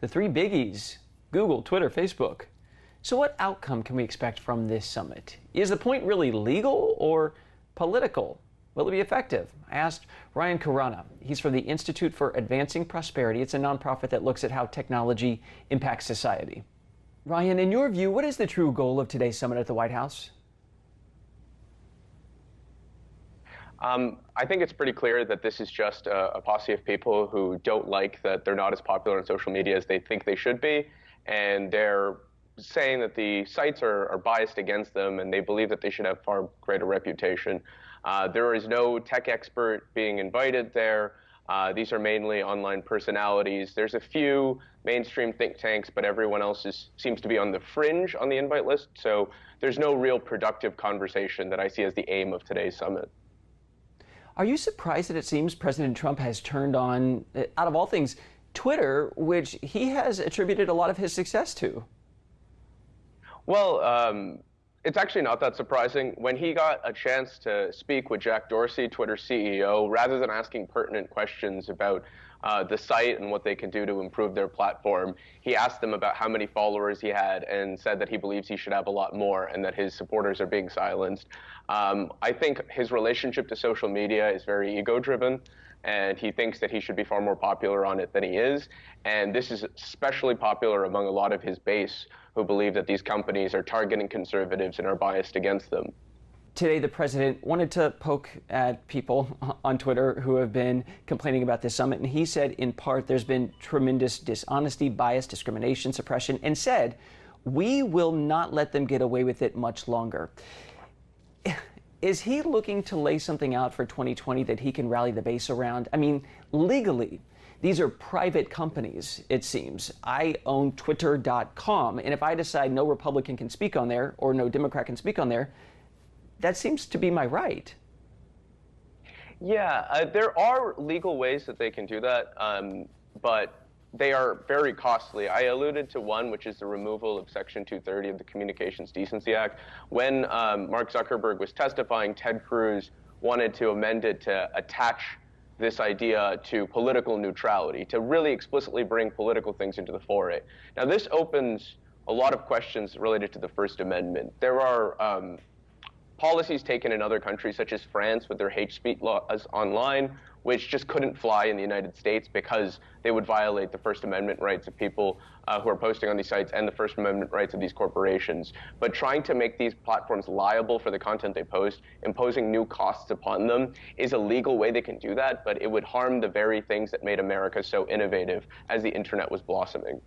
The three biggies: Google, Twitter, Facebook. So what outcome can we expect from this summit? Is the point really legal or political? Will it be effective? I asked Ryan Karana. He's from the Institute for Advancing Prosperity. It's a nonprofit that looks at how technology impacts society. Ryan, in your view, what is the true goal of today's summit at the White House? I think it's pretty clear that this is just a posse of people who don't like that they're not as popular on social media as they think they should be, and they're saying that the sites are biased against them, and they believe that they should have far greater reputation. There is no tech expert being invited there. These are mainly online personalities. There's a few mainstream think tanks, but everyone else seems to be on the fringe on the invite list, so there's no real productive conversation that I see as the aim of today's summit. Are you surprised that it seems President Trump has turned on, out of all things, Twitter, which he has attributed a lot of his success to? Well, it's actually not that surprising. When he got a chance to speak with Jack Dorsey, Twitter's CEO, rather than asking pertinent questions about the site and what they can do to improve their platform, he asked them about how many followers he had and said that he believes he should have a lot more and that his supporters are being silenced. I think his relationship to social media is very ego-driven, and he thinks that he should be far more popular on it than he is. And this is especially popular among a lot of his base who believe that these companies are targeting conservatives and are biased against them. Today, the president wanted to poke at people on Twitter who have been complaining about this summit, and he said, in part, there's been tremendous dishonesty, bias, discrimination, suppression, and said, we will not let them get away with it much longer. Is he looking to lay something out for 2020 that he can rally the base around? I mean, legally, these are private companies, it seems. I own Twitter.com, and if I decide no Republican can speak on there or no Democrat can speak on there, that seems to be my right. Yeah, there are legal ways that they can do that, but they are very costly. I alluded to one, which is the removal of Section 230 of the Communications Decency Act. When Mark Zuckerberg was testifying, Ted Cruz wanted to amend it to attach this idea to political neutrality, to really explicitly bring political things into the foray. Now, this opens a lot of questions related to the First Amendment. There are policies taken in other countries, such as France, with their hate speech laws online, which just couldn't fly in the United States because they would violate the First Amendment rights of people who are posting on these sites and the First Amendment rights of these corporations. But trying to make these platforms liable for the content they post, imposing new costs upon them, is a legal way they can do that, but it would harm the very things that made America so innovative as the internet was blossoming.